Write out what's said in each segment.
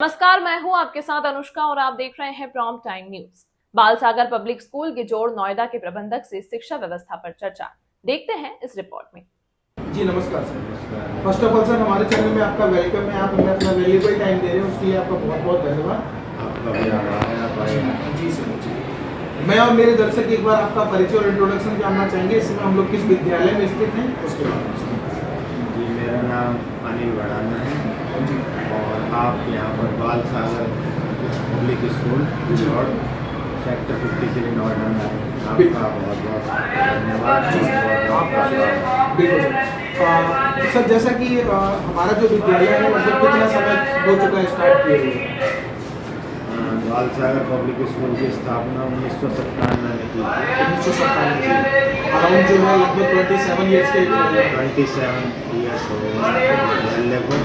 नमस्कार, मैं हूं आपके साथ अनुष्का और आप देख रहे हैं prompt time news. Balsagar public school Gijhod Noida के प्रबंधक से शिक्षा व्यवस्था पर चर्चा। देखते हैं इस रिपोर्ट में। जी नमस्कार sir. First of all sir, हमारे चैनल में आपका वेलकम है। आप हमें अपना वैल्यूएबल टाइम दे रहे हैं, उसके लिए आपका बहुत बहुत धन्यवाद। आपका भी आभार है आप आए। जी सर। जी, मैं और मेरे दर्शक एक बार आपका परिचय और इंट्रोडक्शन जानना चाहेंगे। इस समय हम लोग किस विद्यालय में स्थित हैं उसके बारे में। जी, मेरा नाम अनिल भड़ाना है और आप यहाँ पर बालसागर पब्लिक स्कूल और सेक्टर 53 नोएडा में आए। आपका बहुत बहुत धन्यवाद। बिल्कुल सर, जैसा कि हमारा जो विद्यालय है मतलब कितना समय हो चुका है स्टार्ट किए हुए? बालसागर पब्लिक स्कूल की स्थापना 1997 में की थी। 1997 अराउंड जो है लगभग 27 ईयर्स के 27 ईयर्स हो गए को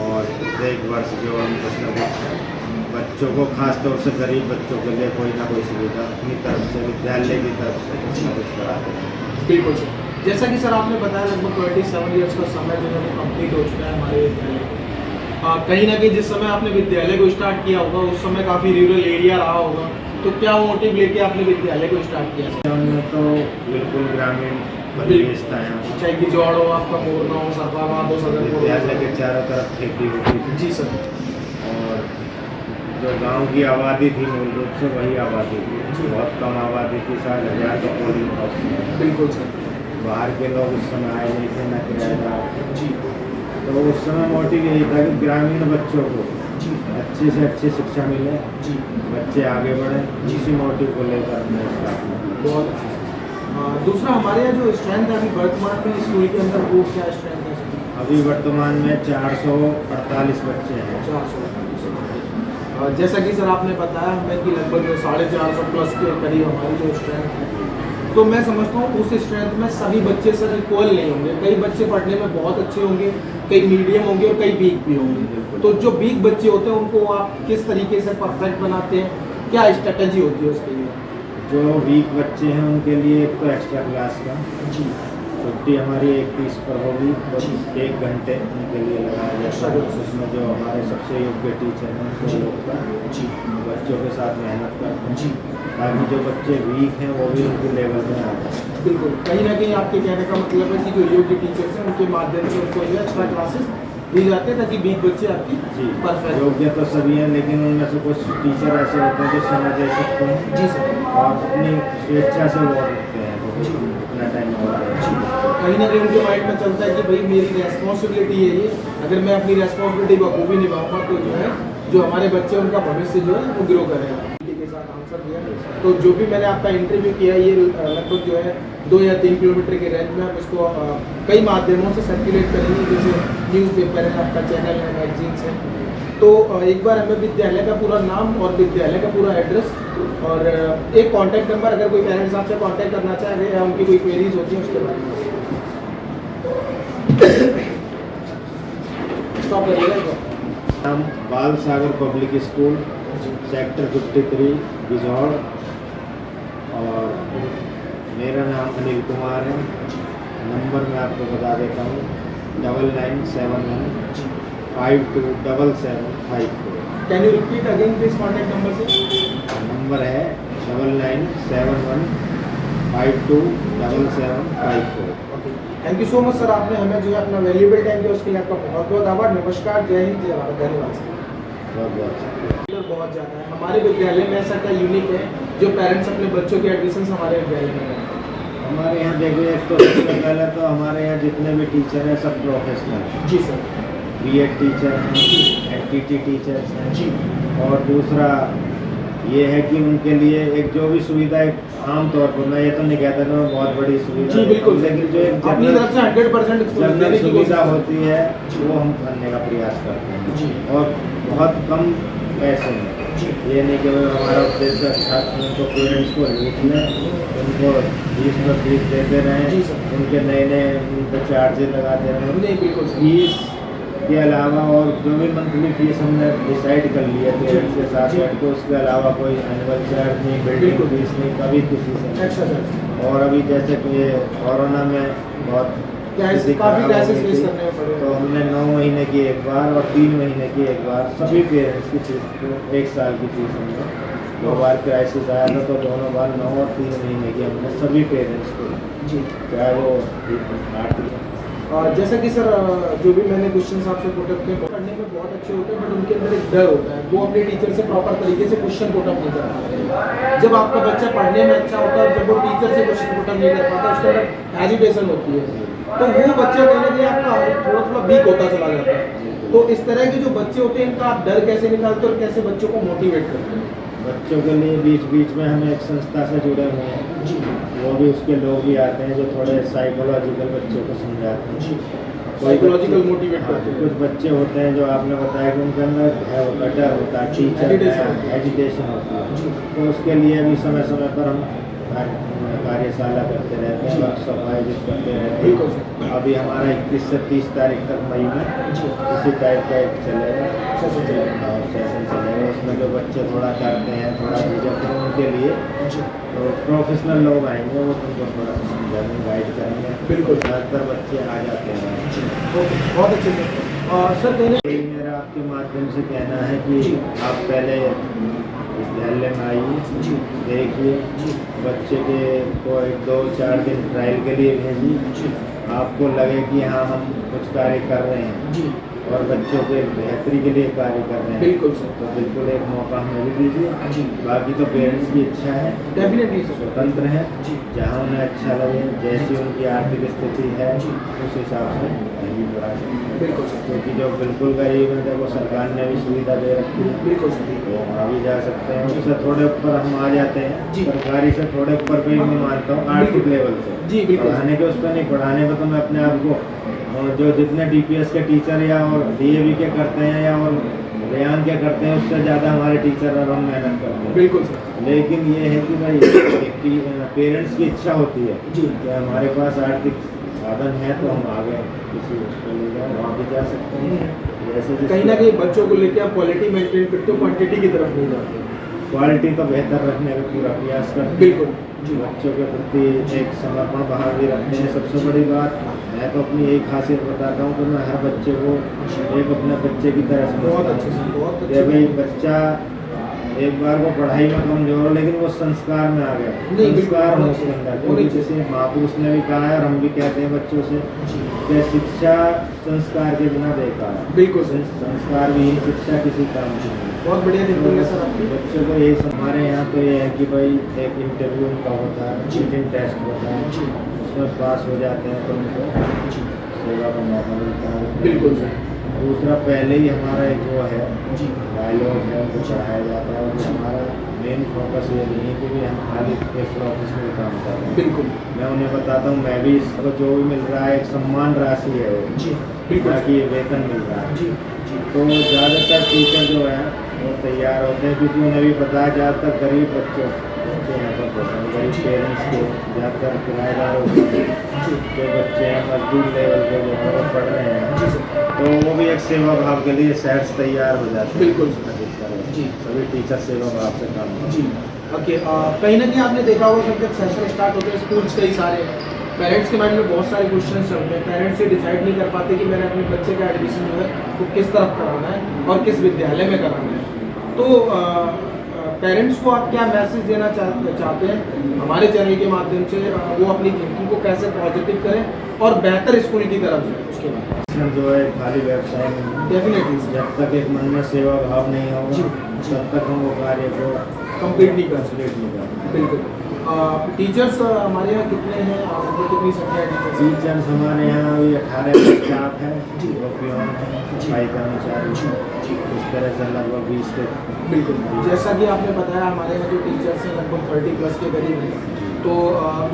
और प्रत्येक वर्ष जो हम कुछ न कुछ बच्चों को, खासतौर से गरीब बच्चों के लिए कोई ना कोई सुविधा अपनी तरफ से, विद्यालय की तरफ से कुछ न कुछ कराते हैं। बिल्कुल सर। जैसा कि सर आपने बताया लगभग 27 ईयर्स का समय जो है कंप्लीट हो चुका है हमारे विद्यालय। कहीं ना कहीं जिस समय आपने विद्यालय को स्टार्ट किया होगा उस समय काफ़ी रूरल एरिया रहा होगा, तो क्या वो मोटिव लेके आपने विद्यालय को स्टार्ट किया? हमने तो बिल्कुल ग्रामीण परिवेश था यहाँ, चाहे कि जोड़ हो, आपका मोरना हो, सरफाबाद हो, सदर विद्यालय के चारों तरफ खेती होती थी। जी सर। और जो गांव की आबादी थी मूल रूप से वही आबादी थी, बहुत कम आबादी थी, 7,000 का पोलिंग हाउस। बिल्कुल सर। बाहर के लोग उस समय आए नहीं थे, न किराएदार। जी। तो उस समय मोटिव यही था कि ग्रामीण बच्चों को अच्छे से अच्छी शिक्षा मिले, जी, बच्चे आगे बढ़ें। इसी मोटिव को लेकर हमने स्थापना की। बहुत अच्छा। दूसरा, हमारे यहाँ जो स्ट्रेंथ है अभी वर्तमान में स्कूल के अंदर, वो क्या स्ट्रेंथ है? अभी वर्तमान में 448 बच्चे हैं। 448। जैसा कि सर आपने बताया हमें कि लगभग 450 प्लस के करीब हमारी जो स्ट्रेंथ है, तो मैं समझता हूँ उस स्ट्रेंथ में सभी बच्चे सर इक्वल नहीं होंगे। कई बच्चे पढ़ने में बहुत अच्छे होंगे, कई मीडियम होंगे और कई वीक भी होंगे। तो जो वीक बच्चे होते हैं उनको आप किस तरीके से परफेक्ट बनाते हैं, क्या स्ट्रेटेजी होती है उसके लिए? जो वीक बच्चे हैं उनके लिए एक तो एक्स्ट्रा क्लास का जी, छुट्टी हमारी 31 पर होगी और 1 घंटे उनके लिए लगाया जाता है। उसमें जो हमारे सबसे योग्य टीचर हैं उनको लोग का बच्चों के साथ मेहनत करते हैं, ताकि जो बच्चे वीक हैं वो भी उनके लेवल में आ जाए। बिल्कुल। कहीं ना कहीं आपके कहने का मतलब है कि जो योग्य टीचर्स हैं उनके माध्यम से उनको जो एक्स्ट्रा क्लासेस दी जाते हैं ताकि वीक बच्चे आपकी परफेक्ट। योग्य तो सभी हैं, लेकिन उनमें से कुछ टीचर ऐसे होते हैं जो समय दे सकते हैं। जी सर। और अपनी स्वेच्छा से वो रखते हैं तो इतना टाइम हो रहा है। कहीं ना कहीं उनके माइंड में चलता है कि भाई मेरी रेस्पॉन्सिबिलिटी है ये, अगर मैं अपनी रेस्पॉन्सिबिलिटी बखूबी निभाऊंगा तो जो है जो हमारे बच्चे उनका भविष्य जो है वो ग्रो करेगा। के साथ आंसर दिया। तो जो भी मैंने आपका इंटरव्यू किया ये लगभग जो है 2 या 3 किलोमीटर के रेंज में आप इसको कई माध्यमों से सर्कुलेट करेंगे, जैसे न्यूज़पेपर है, आपका चैनल है, मैगजीन्स है। तो एक बार हमें विद्यालय का पूरा नाम और विद्यालय का पूरा एड्रेस और एक कॉन्टैक्ट नंबर, अगर कोई पेरेंट्स आपसे कॉन्टैक्ट करना चाह रहे हैं या उनकी कोई क्वेरीज होती है उसके बारे में स्टॉप करिएगा। हम बालसागर पब्लिक स्कूल सेक्टर 53 गिजौड़ और मेरा नाम अनिल कुमार है। नंबर मैं आपको बता देता हूँ 9971 527754। Can you repeat again this contact number से? नंबर है 9971 527754। Thank you so much sir, आपने हमें जो है अपना वैल्यूएबल टाइम दिया उसके लिए आपका बहुत बहुत आभार। नमस्कार, जय हिंद, जय भारत, धन्यवाद सर। बहुत ज़्यादा है हमारे विद्यालय में, ऐसा क्या यूनिक है जो पेरेंट्स अपने बच्चों के एडमिशन हमारे विद्यालय में करते हैं? हमारे यहाँ देखिए, एक तो सबसे पहले तो हमारे यहाँ जितने भी टीचर हैं सब प्रोफेशनल हैं। जी सर। बीएड टीचर हैं, एनटीटी टीचर्स हैं जी। और दूसरा ये है कि उनके लिए एक जो भी सुविधा आम तौर पर, मैं ये तो नहीं कहता कि मैं बहुत बड़ी सुविधा, जी बिल्कुल, लेकिन जो एक अपनी तरफ से 100% जनरल सुविधा होती है वो हम करने का प्रयास करते हैं। जी। और बहुत कम पैसे में। ये नहीं कि हमारा उद्देश्य छात्र उनको पेरेंट्स को लूट लें, उनको फीस में फीस देते रहें, उनके नए नए उन पर चार्जेस लगाते रहें। नहीं, बिल्कुल फीस के अलावा और जो भी मंथली फीस हमने डिसाइड कर लिया पेरेंट्स के साथ बैठ के, उसके अलावा कोई एनुअल चार्ज नहीं, बिल्डिंग फीस नहीं, कभी किसी से। अच्छा। और अभी जैसे कि ये कोरोना में बहुत क्या स्थिति काफ़ी खराब हो क्राइसिस गई फेस थी। करने पड़े? तो हमने 9 महीने की एक बार और 3 महीने की एक बार सभी पेरेंट्स की फीस को 1 साल की फीस हमने 2 बार क्राइसिस आया था, तो दोनों बार 9 और 3 महीने की हमने सभी पेरेंट्स को, जी। चाहे वो आर्थिक। जैसा कि सर जो भी मैंने क्वेश्चन आपसे पुटअप किए पढ़ने में बहुत अच्छे होते हैं, बट उनके अंदर एक डर होता है, वो अपने टीचर से प्रॉपर तरीके से क्वेश्चन पुटअप नहीं कर पाते। जब आपका बच्चा पढ़ने में अच्छा होता है, जब वो टीचर से क्वेश्चन पुटअप नहीं कर पाता, उसके अंदर हेजिटेशन होती है, तो वो बच्चा कहीं ना कहीं आपका थोड़ा थोड़ा वीक होता चला जाता है। तो इस तरह के जो बच्चे होते हैं, इनका आप डर कैसे निकालते हैं और कैसे बच्चों को मोटिवेट करते हैं? बच्चों के लिए बीच बीच में हम एक संस्था से जुड़े हुए हैं जी। वो भी उसके लोग भी आते हैं जो थोड़े साइकोलॉजिकल बच्चों को समझाते हैं। जी। कोई साइकोलॉजिकल बच्चे- मोटिवेट हाँ, करते हैं। कुछ बच्चे होते हैं जो आपने बताया कि उनके अंदर भय होता है, डर होता है, टीचर एजिटेशन होती है, जी। तो उसके लिए भी समय समय पर हम कार्यशाला करते रहते हैं, जी। वर्कशॉप आयोजित करते रहते बिल्कुल हैं। अभी हमारा 21 से 30 तारीख तक मई में जी। इसी टाइप का एक चलेगा सेशन चलेगा। सेशन चलेगा। उसमें जो बच्चे थोड़ा करते हैं, थोड़ा झिझक हैं, उनके लिए जी। तो प्रोफेशनल लोग आएंगे, वो तुमको थोड़ा सा समझाएंगे, गाइड करेंगे। बिल्कुल। ज़्यादातर बच्चे आ जाते हैं। ओके, बहुत अच्छे से सर कहने यही मेरा आपके माध्यम से कहना है कि जी। आप पहले विद्यालय में आइए, जी। देखिए, जी। बच्चे के को 2-4 दिन ट्रायल के लिए भेजिए, जी। आपको लगे कि हाँ हम कुछ कार्य कर रहे हैं जी। और बच्चों के बेहतरी के लिए कार्य कर रहे हैं, बिल्कुल सर। तो बिल्कुल एक मौका हमें भी दीजिए। जी। बाकी तो पेरेंट्स की इच्छा है, डेफिनेटली सर। स्वतंत्र है, जी। जहाँ उन्हें अच्छा लगे, जैसी उनकी आर्थिक स्थिति है जी। उस हिसाब से नहीं पढ़ा सकते। बिल्कुल सर। क्योंकि जो बिल्कुल गरीब है वो सरकार ने भी सुविधा दे रखी है, बिल्कुल सर। तो वहाँ भी जा सकते हैं। जी। उससे थोड़े ऊपर हम आ जाते हैं, जी। सरकारी से थोड़े ऊपर पे मैं मानता हूँ आर्थिक बिल्कुल। लेवल से। जी, बिल्कुल। पढ़ाने के उस पर नहीं, पढ़ाने पर तो मैं अपने आप को और जो जितने DPS के टीचर या और DAV के करते हैं या और बयान के करते हैं, उससे ज़्यादा हमारे टीचर और हम मेहनत करते हैं। बिल्कुल सर। लेकिन ये है कि भाई पेरेंट्स की इच्छा होती है जी। कि हमारे पास आर्थिक साधन है तो हम आगे किसी उसको ले जाए, वहाँ भी जा सकते हैं। जैसे कहीं ना कहीं बच्चों को लेकर आप क्वालिटी मेंटेन करते हो, क्वांटिटी की तरफ नहीं जाते। क्वालिटी तो बेहतर रखने का पूरा प्रयास करते हैं। बिल्कुल। जी। बच्चों के प्रति एक समर्पण भाव भी रखते हैं। सबसे बड़ी बात मैं तो अपनी एक खासियत बताता हूँ कि मैं हर बच्चे को एक अपने बच्चे की तरह बहुत समझता अच्छे से, हूँ। बहुत कि अच्छे भाई से। बच्चा एक बार वो पढ़ाई में कमजोर हो लेकिन वो संस्कार में आ गया, नहीं, बिल्कुल, संस्कार हो होना उसके चाहिए, अंदर। होनी क्योंकि चाहिए। जैसे महापुरुष ने भी कहा है और हम भी कहते हैं बच्चों से कि शिक्षा संस्कार के बिना बेकार है। बिल्कुल सर। संस्कार भी शिक्षा किसी काम की नहीं। बहुत बढ़िया थिंकिंग है सर आपकी। बच्चों को यही हमारे यहाँ तो ये है कि भाई एक इंटरव्यू उनका होता है, जी। रिटन टेस्ट होता है, जी। उसमें पास हो जाते हैं तो उनको सेवा का मौका मिलता है। बिल्कुल सर। दूसरा पहले ही हमारा एक वो है जी। डायलॉग है, वो पढ़ाया जाता है। और हमारा मेन फोकस ये नहीं है कि भी हम खाली एक प्रोफेशनल काम कर रहे हैं। बिल्कुल। मैं उन्हें बताता हूँ, मैं भी इसको जो भी मिल रहा है एक सम्मान राशि है वो, जी। बिल्कुल। ताकि ये वेतन मिल रहा है। जी। जी। तो ज़्यादातर टीचर जो हैं वो तैयार होते हैं, क्योंकि उन्हें भी पता है ज़्यादातर गरीब बच्चे यहाँ पर पढ़ते हैं, गरीब पेरेंट्स के ज़्यादातर किराएदार होते हैं, जो बच्चे हैं मजदूर लेवल के जो हैं वो पढ़ रहे हैं, जी सर। तो वो भी एक सेवा भाव के लिए शहर से तैयार हो जाते हैं। बिल्कुल। अधिकतर जी। सभी टीचर सेवा भाव से काम करते जी। ओके, कहीं ना कहीं आपने देखा होगा सर, जब सेशन स्टार्ट होते हैं स्कूल्स कई सारे पेरेंट्स के माइंड में बहुत सारे क्वेश्चन चलते हैं। पेरेंट्स से डिसाइड नहीं कर पाते कि मैंने अपने बच्चे का एडमिशन जो है वो किस तरफ कराना है और किस विद्यालय में कराना है। तो पेरेंट्स को आप क्या मैसेज देना चाहते हैं हमारे चैनल के माध्यम से? वो अपनी थिंकिंग को कैसे पॉजिटिव करें और बेहतर स्कूल की तरफ जाए उसके बाद? हैं। जो है खाली व्यवसाय में डेफिनेटली जब तक एक मन में सेवा भाव नहीं होगा जी। तब तक हम वो कार्य को कंप्लीट नहीं कर सकते। कंप्लीट नहीं कर पाएंगे। बिल्कुल। टीचर्स हमारे यहाँ कितने हैं और उनको कितनी संख्या है टीचर्स? टीचर्स हमारे यहाँ अभी 18 स्टाफ है, जी। वो पियोन है, जी। सफाई कर्मचारी, जी। इस तरह से लगभग 20 के। बिल्कुल। जैसा कि आपने बताया हमारे यहाँ जो टीचर्स हैं लगभग 30+ के करीब हैं। तो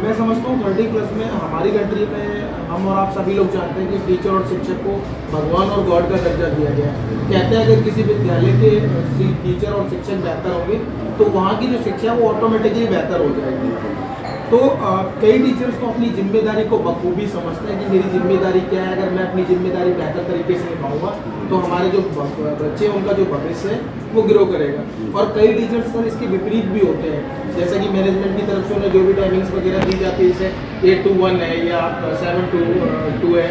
मैं समझता हूँ 30+ में हमारी कंट्री में हम और आप सभी लोग जानते हैं कि टीचर और शिक्षक को भगवान और गॉड का दर्जा दिया गया है। कहते हैं अगर किसी विद्यालय के टीचर और शिक्षक बेहतर होंगे तो वहाँ की जो शिक्षा है वो ऑटोमेटिकली बेहतर हो जाएगी। तो कई टीचर्स तो अपनी जिम्मेदारी को बखूबी समझते हैं कि मेरी जिम्मेदारी क्या है, अगर मैं अपनी जिम्मेदारी बेहतर तरीके से निभाऊंगा तो हमारे जो बच्चे हैं उनका जो भविष्य है वो ग्रो करेगा। और कई टीचर्स सर इसके विपरीत भी होते हैं, जैसे कि मैनेजमेंट की तरफ से उन्हें जो भी टाइमिंग्स वगैरह दी जाती है, जैसे 8 to 1 है या 7 to 2 है,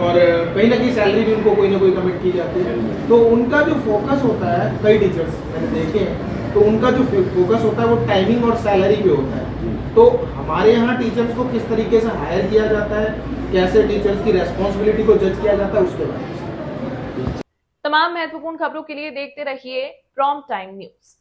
और कहीं ना कहीं सैलरी भी उनको कोई ना कोई कमिट की जाती है। तो उनका जो फोकस होता है, कई टीचर्स मैंने देखे हैं, तो उनका जो फोकस होता है वो टाइमिंग और सैलरी पे होता है। तो हमारे यहाँ टीचर्स को किस तरीके से हायर किया जाता है, कैसे टीचर्स की रेस्पॉन्सिबिलिटी को जज किया जाता है, उसके बारे में। तमाम महत्वपूर्ण खबरों के लिए देखते रहिए प्रॉम्प्ट टाइम न्यूज।